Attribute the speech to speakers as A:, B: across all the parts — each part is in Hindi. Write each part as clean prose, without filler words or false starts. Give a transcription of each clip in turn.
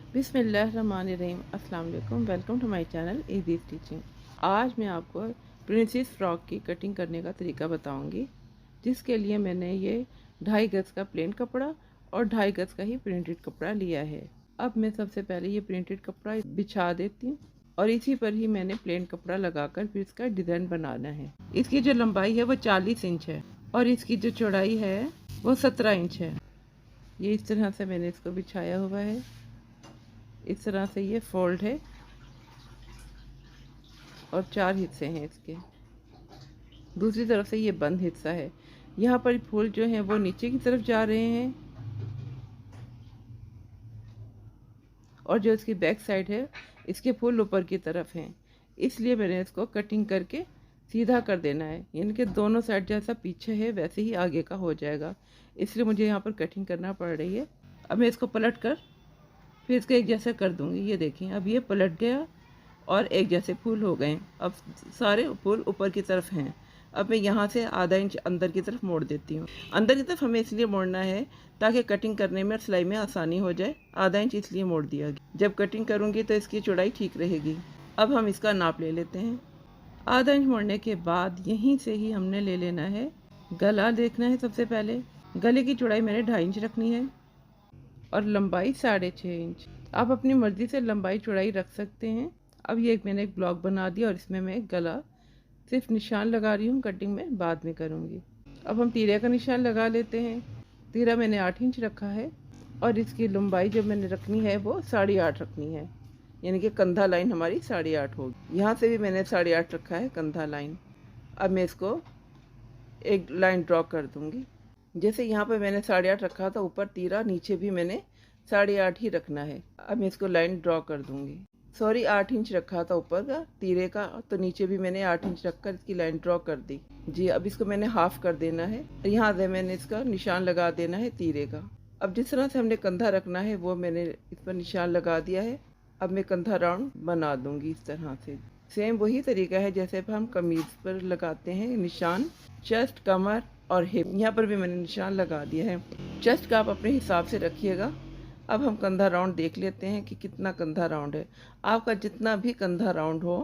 A: बिस्मिल्लाहिर्रहमानिर्रहीम। अस्सलाम वालेकुम। Welcome to my channel easy stitching. आज मैं आपको प्रिंसेस फ्रॉक की कटिंग करने का तरीका बताऊंगी, जिसके लिए मैंने ये 2.5 गज़ का प्लेन कपड़ा और 2.5 गज़ का ही प्रिंटेड कपड़ा लिया है। अब मैं सबसे पहले ये प्रिंटेड कपड़ा बिछा देती हूँ और इसी पर ही मैंने प्लेन कपड़ा लगाकर फिर इसका डिज़ाइन बनाना है। इसकी जो लंबाई है वो 40 इंच है और इसकी जो चौड़ाई है वो 17 इंच है। ये इस तरह से मैंने इसको बिछाया हुआ है। इस तरह से ये फोल्ड है और 4 हिस्से हैं इसके। दूसरी तरफ से ये बंद हिस्सा है। यहाँ पर फूल जो हैं वो नीचे की तरफ जा रहे हैं और जो इसकी बैक साइड है इसके फूल ऊपर की तरफ हैं। इसलिए मैंने इसको कटिंग करके सीधा कर देना है, यानी कि दोनों साइड जैसा पीछे है वैसे ही आगे का हो जाएगा। इसलिए मुझे यहाँ पर कटिंग करना पड़ रही है। अब मैं इसको पलट कर फिर इसको एक जैसा कर दूंगी। ये देखें, अब ये पलट गया और एक जैसे फूल हो गए। अब सारे फूल ऊपर की तरफ हैं। अब मैं यहाँ से आधा इंच अंदर की तरफ मोड़ देती हूँ। अंदर की तरफ हमें इसलिए मोड़ना है ताकि कटिंग करने में और सिलाई में आसानी हो जाए। आधा इंच इसलिए मोड़ दिया गया। जब कटिंग करूँगी तो इसकी चौड़ाई ठीक रहेगी। अब हम इसका नाप ले लेते हैं। आधा इंच मोड़ने के बाद यहीं से ही हमने ले लेना है गला। देखना है सबसे पहले गले की चौड़ाई मैंने 2.5 इंच रखनी है और लंबाई 6.5 इंच। आप अपनी मर्ज़ी से लंबाई चौड़ाई रख सकते हैं। अब ये मैंने एक ब्लॉक बना दिया और इसमें मैं गला सिर्फ निशान लगा रही हूँ, कटिंग में बाद में करूँगी। अब हम तीरे का निशान लगा लेते हैं। तीरा मैंने 8 इंच रखा है और इसकी लंबाई जो मैंने रखनी है वो 8.5 रखनी है, यानी कि कंधा लाइन हमारी 8.5 होगी। यहाँ से भी मैंने 8.5 रखा है कंधा लाइन। अब मैं इसको एक लाइन ड्रॉ कर दूँगी। जैसे यहाँ पर मैंने 8.5 रखा था ऊपर तीरा, नीचे भी मैंने 8.5 ही रखना है। अब मैं इसको लाइन ड्रॉ कर दूँगी। सॉरी, 8 इंच रखा था ऊपर का तीरे का, तो नीचे भी मैंने 8 इंच रखकर इसकी लाइन ड्रॉ कर दी। जी, अब इसको मैंने हाफ कर देना है। यहाँ से मैंने इसका निशान लगा देना है तीरे का। अब जिस तरह से हमने कंधा रखना है वो मैंने इस पर निशान लगा दिया है। अब मैं कंधा राउंड बना दूंगी इस तरह से। सेम वही तरीका है जैसे हम कमीज पर लगाते हैं निशान। चेस्ट, कमर और हिप, यहाँ पर भी मैंने निशान लगा दिया है। चेस्ट का आप अपने हिसाब से रखिएगा। अब हम कंधा राउंड देख लेते हैं कि कितना कंधा राउंड है। आपका जितना भी कंधा राउंड हो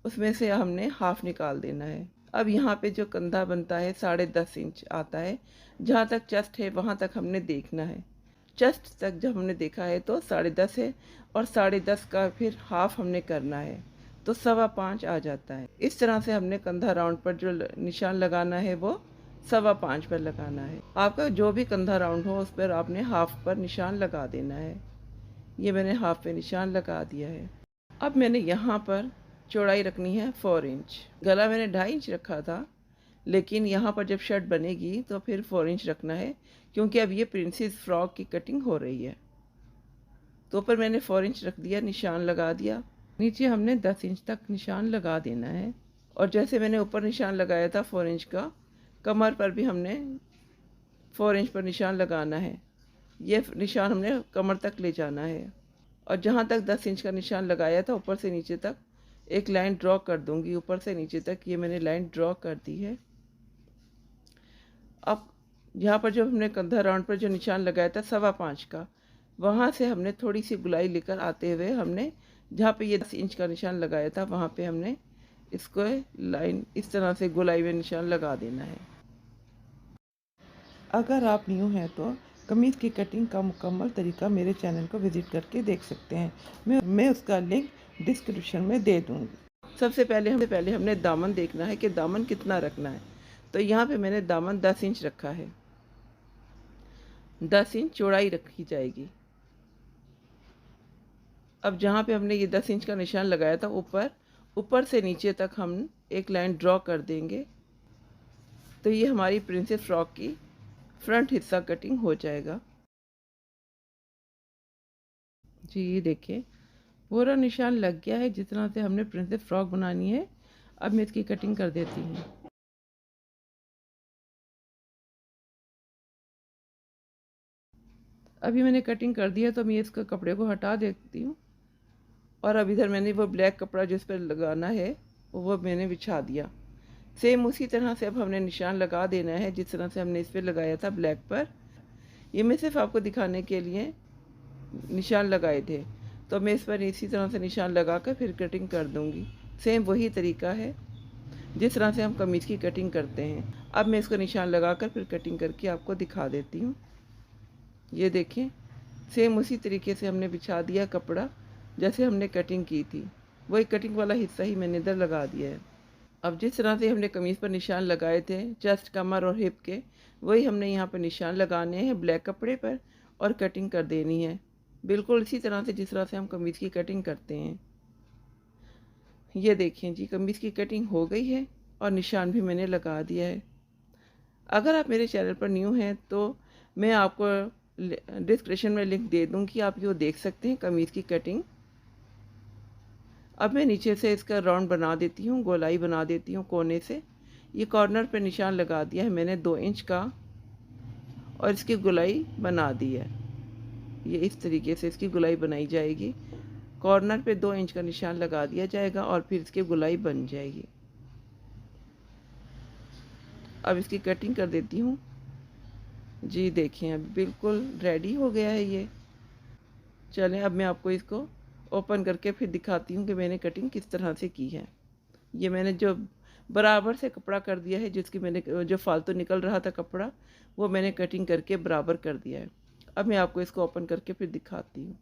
A: उसमें से हमने हाफ निकाल देना है। अब यहाँ पे जो कंधा बनता है 10.5 इंच आता है। जहाँ तक चेस्ट है वहाँ तक हमने देखना है। चेस्ट तक जब हमने देखा है तो 10.5 है और 10.5 का फिर हाफ हमने करना है तो 5.25 आ जाता है। इस तरह से हमने कंधा राउंड पर जो निशान लगाना है वो 5.25 पर लगाना है। आपका जो भी कंधा राउंड हो उस पर आपने हाफ पर निशान लगा देना है। ये मैंने हाफ पे निशान लगा दिया है। अब मैंने यहाँ पर चौड़ाई रखनी है 4 इंच। गला मैंने 2.5 इंच रखा था, लेकिन यहाँ पर जब शर्ट बनेगी तो फिर 4 इंच रखना है, क्योंकि अब ये प्रिंसेस फ्रॉक की कटिंग हो रही है। तो ऊपर मैंने 4 इंच रख दिया, निशान लगा दिया। नीचे हमने 10 इंच तक निशान लगा देना है। और जैसे मैंने ऊपर निशान लगाया था 4 इंच का, कमर पर भी हमने 4 इंच पर निशान लगाना है। ये निशान हमने कमर तक ले जाना है और जहाँ तक 10 इंच का निशान लगाया था ऊपर से नीचे तक एक लाइन ड्रॉ कर दूंगी। ऊपर से नीचे तक ये मैंने लाइन ड्रॉ कर दी है। अब यहाँ पर जो हमने कंधा राउंड पर जो निशान लगाया था 5.25 का, वहाँ से हमने थोड़ी सी गुलाई लेकर आते हुए हमने जहाँ पे ये 10 इंच का निशान लगाया था वहाँ पे हमने इसको लाइन इस तरह से गुलाई में निशान लगा देना है। अगर आप न्यू हैं तो कमीज़ की कटिंग का मुकम्मल तरीका मेरे चैनल को विज़िट करके देख सकते हैं। मैं उसका लिंक डिस्क्रिप्शन में दे दूँगी। सबसे पहले हमने दामन देखना है कि दामन कितना रखना है। तो यहाँ पे मैंने दामन 10 इंच रखा है। 10 इंच चौड़ाई रखी जाएगी। अब जहाँ पे हमने ये 10 इंच का निशान लगाया था ऊपर से नीचे तक हम एक लाइन ड्रॉ कर देंगे। तो ये हमारी प्रिंसेस फ्रॉक की फ्रंट हिस्सा कटिंग हो जाएगा। जी, ये देखिए पूरा निशान लग गया है जिस तरह से हमने प्रिंसेस फ्रॉक बनानी है। अब मैं इसकी कटिंग कर देती हूँ। अभी मैंने कटिंग कर दिया तो मैं इसका कपड़े को हटा देती हूँ और अब इधर मैंने वो ब्लैक कपड़ा जिस पर लगाना है वो मैंने बिछा दिया। सेम उसी तरह से अब हमने निशान लगा देना है जिस तरह से हमने इस पर लगाया था ब्लैक पर। ये मैं सिर्फ आपको दिखाने के लिए निशान लगाए थे। तो मैं इस पर इसी तरह से निशान लगा कर फिर कटिंग कर दूँगी। सेम वही तरीका है जिस तरह से हम कमीज़ की कटिंग करते हैं। अब मैं इसको निशान लगा कर फिर कटिंग करके आपको दिखा देती हूँ। ये देखें, सेम उसी तरीके से हमने बिछा दिया कपड़ा जैसे हमने कटिंग की थी। वही कटिंग वाला हिस्सा ही मैंने इधर लगा दिया है। अब जिस तरह से हमने कमीज़ पर निशान लगाए थे चेस्ट, कमर और हिप के, वही हमने यहाँ पर निशान लगाने हैं ब्लैक कपड़े पर और कटिंग कर देनी है, बिल्कुल इसी तरह से जिस तरह से हम कमीज़ की कटिंग करते हैं। ये देखें जी, कमीज़ की कटिंग हो गई है और निशान भी मैंने लगा दिया है। अगर आप मेरे चैनल पर न्यू हैं तो मैं आपको डिस्क्रिप्शन में लिंक दे दूँगी, आप यो देख सकते हैं कमीज़ की कटिंग। अब मैं नीचे से इसका राउंड बना देती हूँ, गोलाई बना देती हूँ कोने से। ये कॉर्नर पे निशान लगा दिया है मैंने 2 इंच का और इसकी गोलाई बना दी है। ये इस तरीके से इसकी गोलाई बनाई जाएगी। कॉर्नर पे 2 इंच का निशान लगा दिया जाएगा और फिर इसकी गोलाई बन जाएगी। अब इसकी कटिंग कर देती हूँ। जी देखिए, अब बिल्कुल रेडी हो गया है ये। चलें अब मैं आपको इसको ओपन करके फिर दिखाती हूँ कि मैंने कटिंग किस तरह से की है। ये मैंने जो बराबर से कपड़ा कर दिया है, जिसकी मैंने जो फालतू निकल रहा था कपड़ा, वो मैंने कटिंग करके बराबर कर दिया है। अब मैं आपको इसको ओपन करके फिर दिखाती हूँ।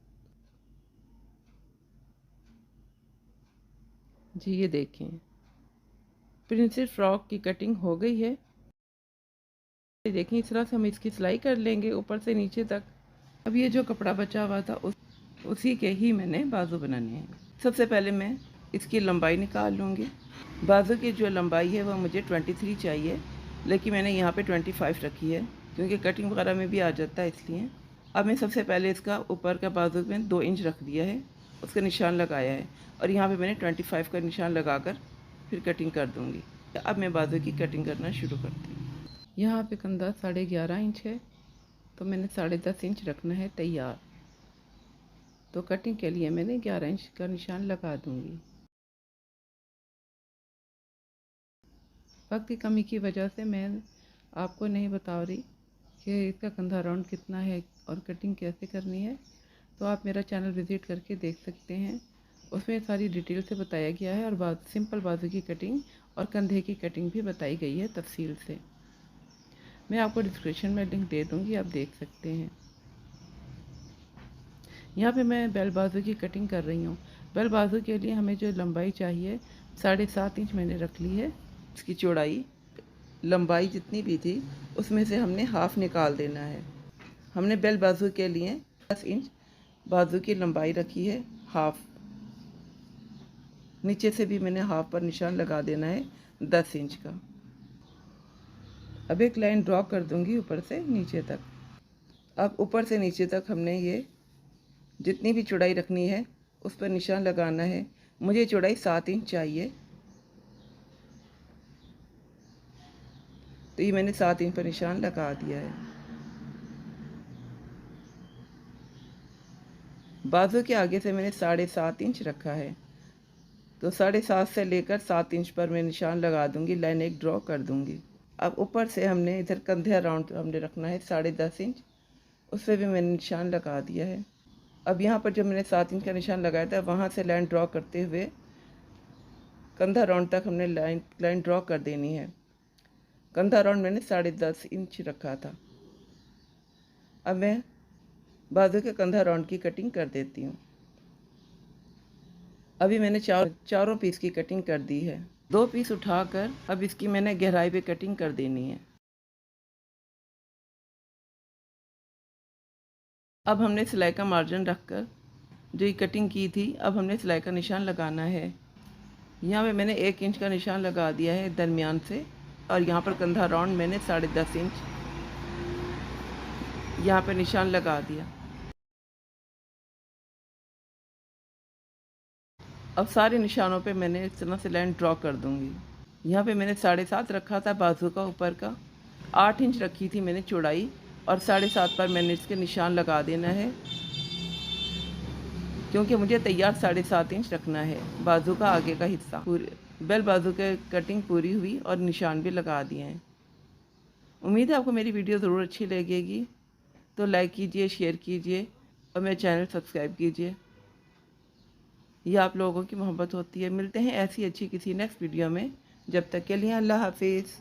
A: जी ये देखें, प्रिंसेस फ्रॉक की कटिंग हो गई है। देखें, इस तरह से हम इसकी सिलाई कर लेंगे ऊपर से नीचे तक। अब ये जो कपड़ा बचा हुआ था उसी के ही मैंने बाजू बनाने हैं। सबसे पहले मैं इसकी लंबाई निकाल लूँगी। बाजू की जो लंबाई है वह मुझे 23 चाहिए, लेकिन मैंने यहाँ पे 25 रखी है क्योंकि कटिंग वगैरह में भी आ जाता है, इसलिए। अब मैं सबसे पहले इसका ऊपर का बाजू में 2 इंच रख दिया है, उसका निशान लगाया है और यहाँ पे मैंने 25 का निशान लगाकर फिर कटिंग कर दूँगी। अब मैं बाजू की कटिंग करना शुरू करती हूँ। यहाँ पे कंधा 11.5 इंच है, तो मैंने 10.5 इंच रखना है तैयार। तो कटिंग के लिए मैंने 11 इंच का निशान लगा दूँगी। वक्त की कमी की वजह से मैं आपको नहीं बता रही कि इसका कंधा राउंड कितना है और कटिंग कैसे करनी है। तो आप मेरा चैनल विज़िट करके देख सकते हैं, उसमें सारी डिटेल से बताया गया है और सिंपल बाजू की कटिंग और कंधे की कटिंग भी बताई गई है तफसील से। मैं आपको डिस्क्रिप्शन में लिंक दे दूँगी, आप देख सकते हैं। यहाँ पे मैं बेल बाजू की कटिंग कर रही हूँ। बेल बाजू के लिए हमें जो लंबाई चाहिए 7.5 इंच मैंने रख ली है। इसकी चौड़ाई, लंबाई जितनी भी थी उसमें से हमने हाफ़ निकाल देना है। हमने बेल बाजू के लिए 10 इंच बाजू की लंबाई रखी है, हाफ़। नीचे से भी मैंने हाफ़ पर निशान लगा देना है 10 इंच का। अब एक लाइन ड्रॉ कर दूंगी ऊपर से नीचे तक। अब ऊपर से नीचे तक हमने ये जितनी भी चौड़ाई रखनी है उस पर निशान लगाना है। मुझे चौड़ाई 7 इंच चाहिए, तो ये मैंने 7 इंच पर निशान लगा दिया है। बाजू के आगे से मैंने 7.5 इंच रखा है, तो 7.5 से लेकर 7 इंच पर मैं निशान लगा दूंगी, लाइन एक ड्रॉ कर दूंगी। अब ऊपर से हमने इधर कंधे राउंड हमने रखना है 10.5 इंच, उस पर भी मैंने निशान लगा दिया है। अब यहाँ पर जब मैंने 7 इंच का निशान लगाया था वहाँ से लाइन ड्रॉ करते हुए कंधा राउंड तक हमने लाइन ड्रॉ कर देनी है। कंधा राउंड मैंने 10.5 इंच रखा था। अब मैं बाजू के कंधा राउंड की कटिंग कर देती हूँ। अभी मैंने चारों पीस की कटिंग कर दी है। 2 पीस उठाकर अब इसकी मैंने गहराई पे कटिंग कर देनी है। अब हमने सिलाई का मार्जिन रखकर जो ये कटिंग की थी, अब हमने सिलाई का निशान लगाना है। यहाँ पे मैंने 1 इंच का निशान लगा दिया है दरमियान से, और यहाँ पर कंधा राउंड मैंने 10.5 इंच यहाँ पे निशान लगा दिया। अब सारे निशानों पे मैंने इस तरह से लाइन ड्रॉ कर दूँगी। यहाँ पे मैंने 7.5 रखा था बाजू का ऊपर का, 8 इंच रखी थी मैंने चौड़ाई, और 7.5 पर मैंने इसके निशान लगा देना है, क्योंकि मुझे तैयार 7.5 इंच रखना है बाजू का आगे का हिस्सा। पूरी बेल बाजू के कटिंग पूरी हुई और निशान भी लगा दिए हैं। उम्मीद है आपको मेरी वीडियो ज़रूर अच्छी लगेगी, तो लाइक कीजिए, शेयर कीजिए और मेरे चैनल सब्सक्राइब कीजिए। ये आप लोगों की मोहब्बत होती है। मिलते हैं ऐसी अच्छी किसी नेक्स्ट वीडियो में। जब तक के लिए अल्लाह हाफिज़।